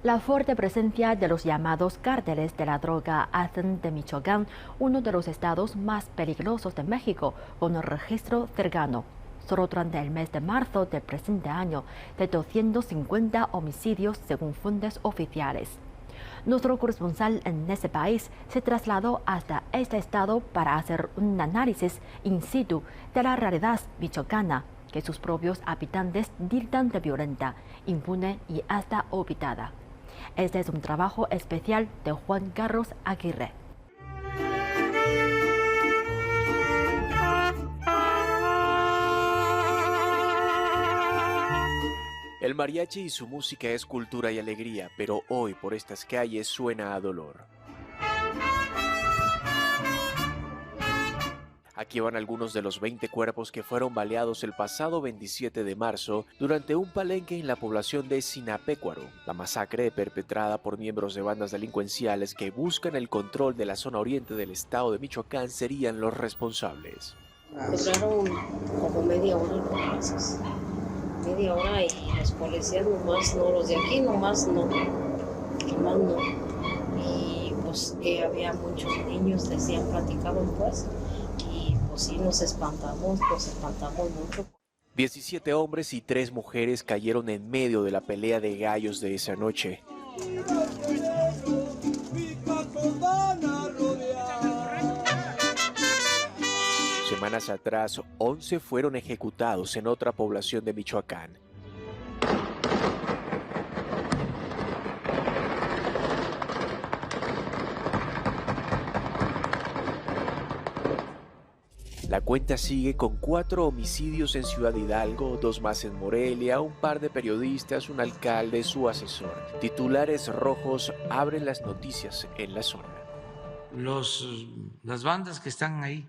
La fuerte presencia de los llamados cárteles de la droga hacen de Michoacán uno de los estados más peligrosos de México, con un registro cercano. Solo durante el mes de marzo del presente año, de 250 homicidios según fuentes oficiales. Nuestro corresponsal en ese país se trasladó hasta este estado para hacer un análisis in situ de la realidad michoacana, que sus propios habitantes tildan de violenta, impune y hasta olvidada. Este es un trabajo especial de Juan Carlos Aguirre. El mariachi y su música es cultura y alegría, pero hoy por estas calles suena a dolor. Aquí van algunos de los 20 cuerpos que fueron baleados el pasado 27 de marzo durante un palenque en la población de Sinapecuaro. La masacre perpetrada por miembros de bandas delincuenciales que buscan el control de la zona oriente del estado de Michoacán serían los responsables. Duraron como media hora los balazos. Media hora y los policías nomás no, los de aquí nomás no. Y pues había muchos niños, decían, platicaban pues. Sí, nos espantamos mucho. 17 hombres y 3 mujeres cayeron en medio de la pelea de gallos de esa noche. Semanas atrás, 11 fueron ejecutados en otra población de Michoacán. La cuenta sigue con 4 homicidios en Ciudad Hidalgo, 2 más en Morelia, un par de periodistas, un alcalde, su asesor. Titulares rojos abren las noticias en la zona. Las bandas que están ahí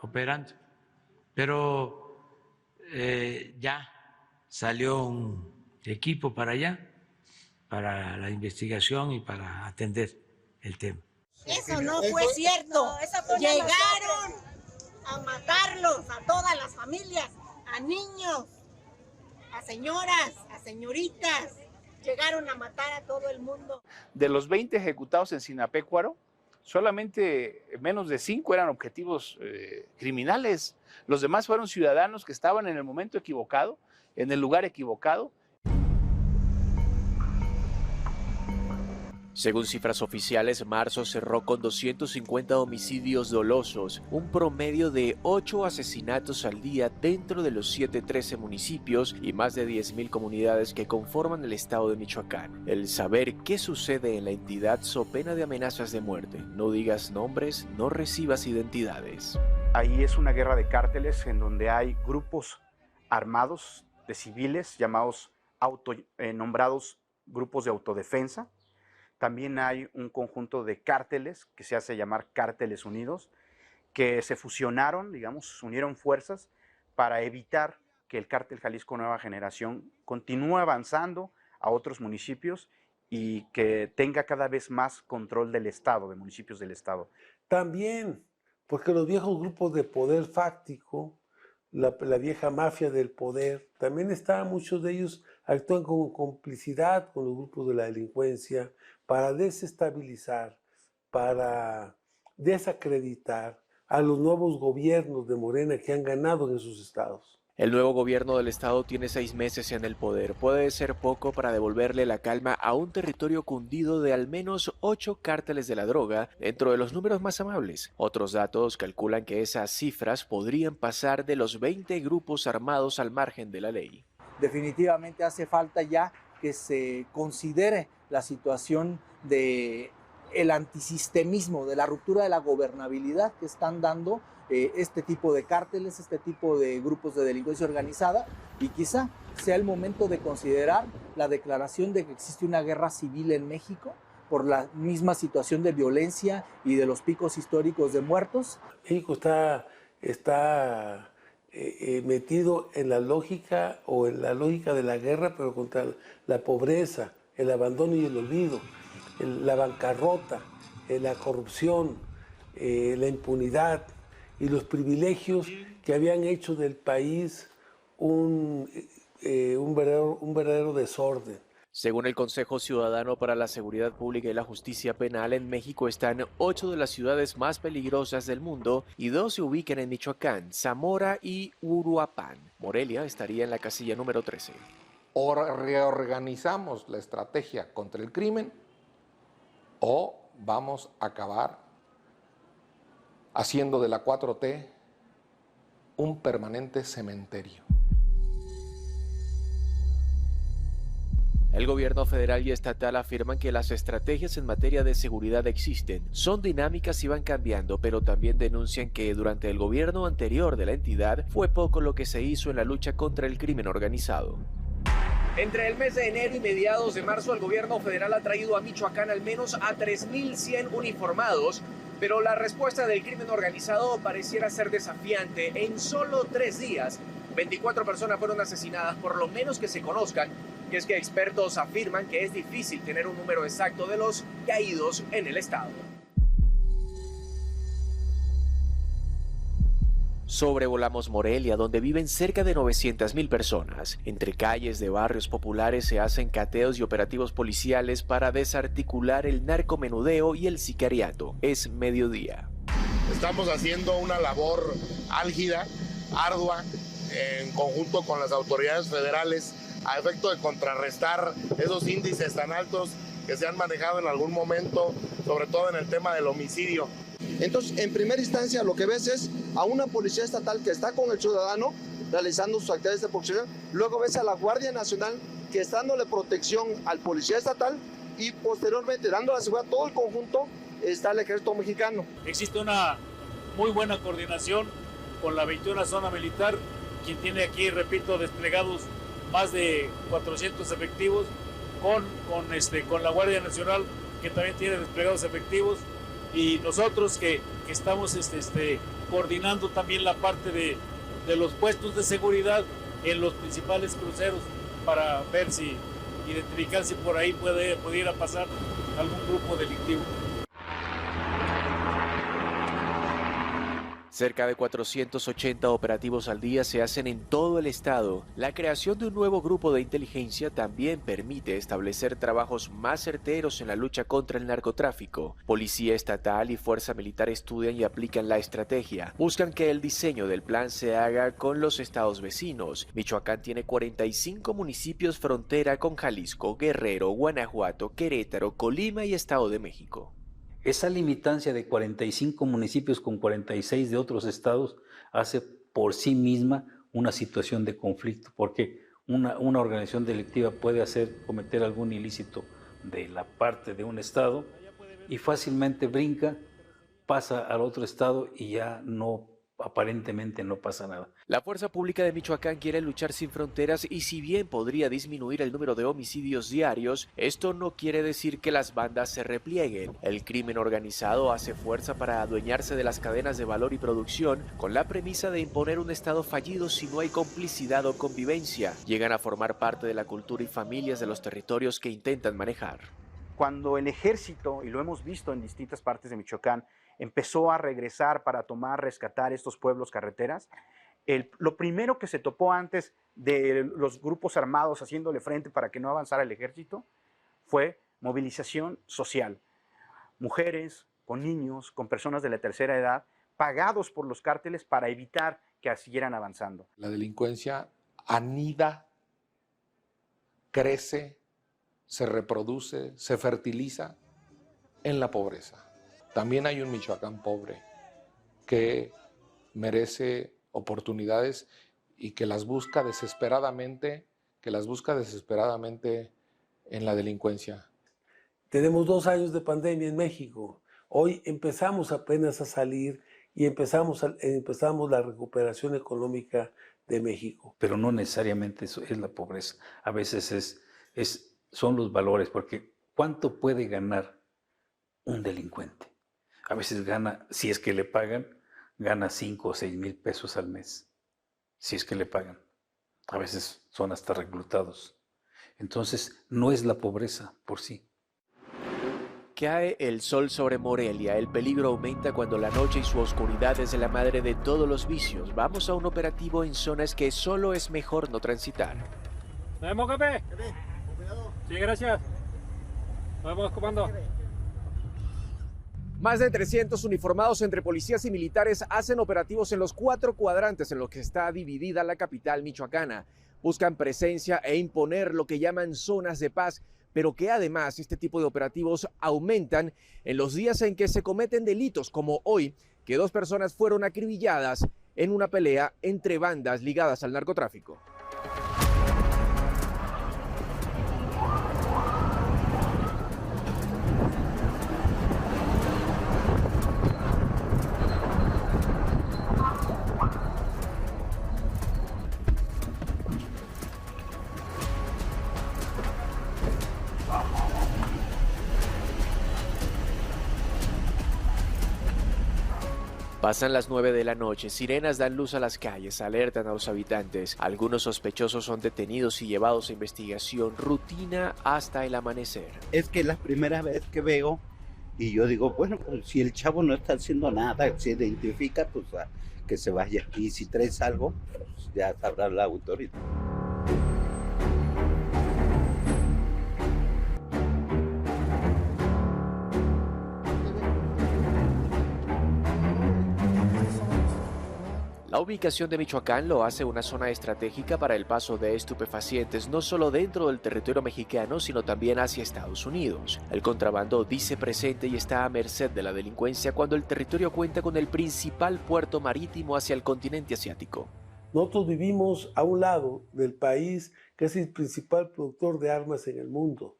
operando, pero ya salió un equipo para allá, para la investigación y para atender el tema. Eso no fue cierto. Llegaron a matarlos a todas las familias, a niños, a señoras, a señoritas. Llegaron a matar a todo el mundo. De los 20 ejecutados en Sinapecuaro, solamente menos de 5 eran objetivos criminales. Los demás fueron ciudadanos que estaban en el momento equivocado, en el lugar equivocado. Según cifras oficiales, marzo cerró con 250 homicidios dolosos, un promedio de 8 asesinatos al día dentro de los 713 municipios y más de 10.000 comunidades que conforman el estado de Michoacán. El saber qué sucede en la entidad so pena de amenazas de muerte. No digas nombres, no recibas identidades. Ahí es una guerra de cárteles en donde hay grupos armados de civiles llamados nombrados grupos de autodefensa. También hay un conjunto de cárteles que se hace llamar Cárteles Unidos, que se fusionaron, digamos, unieron fuerzas para evitar que el cártel Jalisco Nueva Generación continúe avanzando a otros municipios y que tenga cada vez más control del Estado, de municipios del Estado. También, porque los viejos grupos de poder fáctico, la vieja mafia del poder, también muchos de ellos actúan con complicidad con los grupos de la delincuencia para desestabilizar, para desacreditar a los nuevos gobiernos de Morena que han ganado en esos estados. El nuevo gobierno del estado tiene 6 meses en el poder. Puede ser poco para devolverle la calma a un territorio cundido de al menos 8 cárteles de la droga, dentro de los números más amables. Otros datos calculan que esas cifras podrían pasar de los 20 grupos armados al margen de la ley. Definitivamente hace falta ya que se considere la situación de el antisistemismo, de la ruptura de la gobernabilidad que están dando este tipo de cárteles, este tipo de grupos de delincuencia organizada, y quizá sea el momento de considerar la declaración de que existe una guerra civil en México por la misma situación de violencia y de los picos históricos de muertos. México está metido en la lógica de la guerra, pero contra la pobreza, el abandono y el olvido, la bancarrota, la corrupción, la impunidad y los privilegios que habían hecho del país un verdadero desorden. Según el Consejo Ciudadano para la Seguridad Pública y la Justicia Penal, en México están 8 de las ciudades más peligrosas del mundo y 2 se ubican en Michoacán, Zamora y Uruapan. Morelia estaría en la casilla número 13. O reorganizamos la estrategia contra el crimen o vamos a acabar haciendo de la 4T un permanente cementerio. El gobierno federal y estatal afirman que las estrategias en materia de seguridad existen, son dinámicas y van cambiando, pero también denuncian que durante el gobierno anterior de la entidad fue poco lo que se hizo en la lucha contra el crimen organizado. Entre el mes de enero y mediados de marzo, el gobierno federal ha traído a Michoacán al menos a 3.100 uniformados, pero la respuesta del crimen organizado pareciera ser desafiante. En solo 3 días, 24 personas fueron asesinadas, por lo menos que se conozcan, y es que expertos afirman que es difícil tener un número exacto de los caídos en el estado. Sobrevolamos Morelia, donde viven cerca de 900,000 personas. Entre calles de barrios populares se hacen cateos y operativos policiales para desarticular el narcomenudeo y el sicariato. Es mediodía. Estamos haciendo una labor álgida, ardua, en conjunto con las autoridades federales, a efecto de contrarrestar esos índices tan altos que se han manejado en algún momento, sobre todo en el tema del homicidio. Entonces, en primera instancia, lo que ves es a una policía estatal que está con el ciudadano realizando sus actividades de protección. Luego ves a la Guardia Nacional que está dándole protección al policía estatal y posteriormente dando la seguridad a todo el conjunto está el Ejército Mexicano. Existe una muy buena coordinación con la 21 Zona Militar, quien tiene aquí, repito, desplegados más de 400 efectivos, con la Guardia Nacional, que también tiene desplegados efectivos, y nosotros que estamos coordinando también la parte de los puestos de seguridad en los principales cruceros para ver si, identificar si por ahí pudiera pasar algún grupo delictivo. Cerca de 480 operativos al día se hacen en todo el estado. La creación de un nuevo grupo de inteligencia también permite establecer trabajos más certeros en la lucha contra el narcotráfico. Policía estatal y fuerza militar estudian y aplican la estrategia. Buscan que el diseño del plan se haga con los estados vecinos. Michoacán tiene 45 municipios frontera con Jalisco, Guerrero, Guanajuato, Querétaro, Colima y Estado de México. Esa limitancia de 45 municipios con 46 de otros estados hace por sí misma una situación de conflicto, porque una organización delictiva puede cometer algún ilícito de la parte de un estado y fácilmente brinca, pasa al otro estado y ya aparentemente no pasa nada. La Fuerza Pública de Michoacán quiere luchar sin fronteras y si bien podría disminuir el número de homicidios diarios, esto no quiere decir que las bandas se replieguen. El crimen organizado hace fuerza para adueñarse de las cadenas de valor y producción con la premisa de imponer un estado fallido si no hay complicidad o convivencia. Llegan a formar parte de la cultura y familias de los territorios que intentan manejar. Cuando el ejército, y lo hemos visto en distintas partes de Michoacán, empezó a regresar para rescatar estos pueblos carreteras, lo primero que se topó antes de los grupos armados haciéndole frente para que no avanzara el ejército fue movilización social. Mujeres, con niños, con personas de la tercera edad, pagados por los cárteles para evitar que siguieran avanzando. La delincuencia anida, crece, se reproduce, se fertiliza en la pobreza. También hay un Michoacán pobre que merece oportunidades y que las busca desesperadamente, en la delincuencia. Tenemos 2 años de pandemia en México. Hoy empezamos apenas a salir y empezamos la recuperación económica de México. Pero no necesariamente eso es la pobreza. A veces son los valores, porque ¿cuánto puede ganar un delincuente? A veces gana, si es que le pagan, gana 5 o 6 mil pesos al mes. Si es que le pagan. A veces son hasta reclutados. Entonces, no es la pobreza por sí. Cae el sol sobre Morelia, el peligro aumenta cuando la noche y su oscuridad es la madre de todos los vicios. Vamos a un operativo en zonas que solo es mejor no transitar. ¿Tenemos café? Sí. Sí, gracias. Nos vemos, comando. Más de 300 uniformados entre policías y militares hacen operativos en los 4 cuadrantes en los que está dividida la capital michoacana. Buscan presencia e imponer lo que llaman zonas de paz, pero que además este tipo de operativos aumentan en los días en que se cometen delitos, como hoy, que 2 personas fueron acribilladas en una pelea entre bandas ligadas al narcotráfico. Pasan las 9 de la noche, sirenas dan luz a las calles, alertan a los habitantes. Algunos sospechosos son detenidos y llevados a investigación, rutina hasta el amanecer. Es que es la primera vez que veo y yo digo, bueno, pues si el chavo no está haciendo nada, se identifica, pues que se vaya. Y si traes algo, pues ya sabrá la autoridad. La ubicación de Michoacán lo hace una zona estratégica para el paso de estupefacientes, no solo dentro del territorio mexicano, sino también hacia Estados Unidos. El contrabando dice presente y está a merced de la delincuencia cuando el territorio cuenta con el principal puerto marítimo hacia el continente asiático. Nosotros vivimos a un lado del país que es el principal productor de armas en el mundo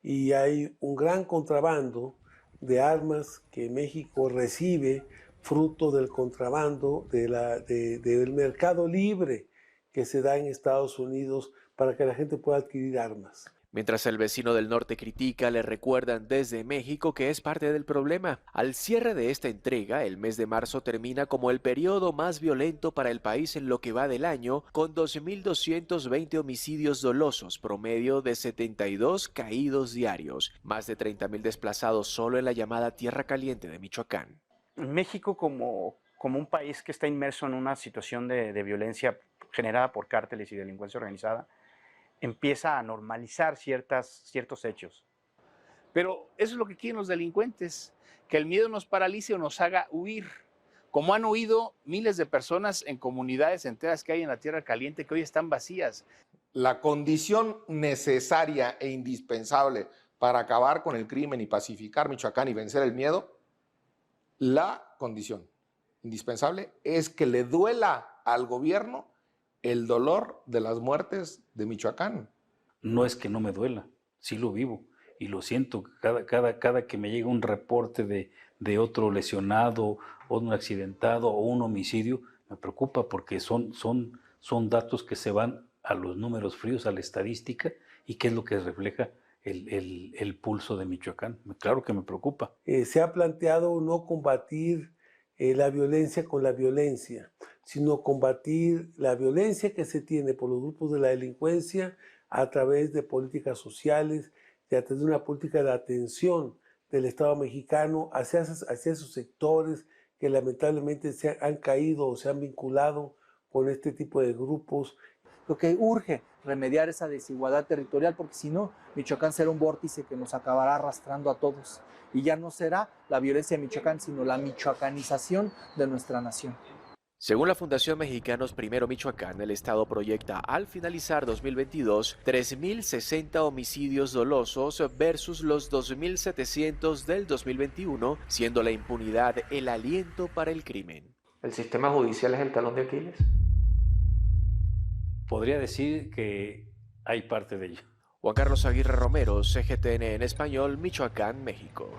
y hay un gran contrabando de armas que México recibe fruto del contrabando del mercado libre que se da en Estados Unidos para que la gente pueda adquirir armas. Mientras el vecino del norte critica, le recuerdan desde México que es parte del problema. Al cierre de esta entrega, el mes de marzo termina como el periodo más violento para el país en lo que va del año, con 2.220 homicidios dolosos, promedio de 72 caídos diarios, más de 30.000 desplazados solo en la llamada Tierra Caliente de Michoacán. México como un país que está inmerso en una situación de violencia generada por cárteles y delincuencia organizada, empieza a normalizar ciertos hechos. Pero eso es lo que quieren los delincuentes, que el miedo nos paralice o nos haga huir, como han huido miles de personas en comunidades enteras que hay en la Tierra Caliente que hoy están vacías. La condición necesaria e indispensable para acabar con el crimen y pacificar Michoacán y vencer el miedo, la condición indispensable es que le duela al gobierno el dolor de las muertes de Michoacán. No es que no me duela, sí lo vivo y lo siento. Cada que me llega un reporte de otro lesionado o un accidentado o un homicidio, me preocupa porque son datos que se van a los números fríos, a la estadística, y qué es lo que refleja el pulso de Michoacán. Claro que me preocupa. Se ha planteado no combatir la violencia con la violencia, sino combatir la violencia que se tiene por los grupos de la delincuencia a través de políticas sociales y a través de una política de atención del Estado mexicano hacia esos sectores que lamentablemente se han caído o se han vinculado con este tipo de grupos. Lo que urge remediar esa desigualdad territorial, porque si no, Michoacán será un vórtice que nos acabará arrastrando a todos. Y ya no será la violencia de Michoacán, sino la michoacanización de nuestra nación. Según la Fundación Mexicanos Primero Michoacán, el Estado proyecta al finalizar 2022 3.060 homicidios dolosos versus los 2.700 del 2021, siendo la impunidad el aliento para el crimen. ¿El sistema judicial es el talón de Aquiles? Podría decir que hay parte de ello. Juan Carlos Aguirre Romero, CGTN en español, Michoacán, México.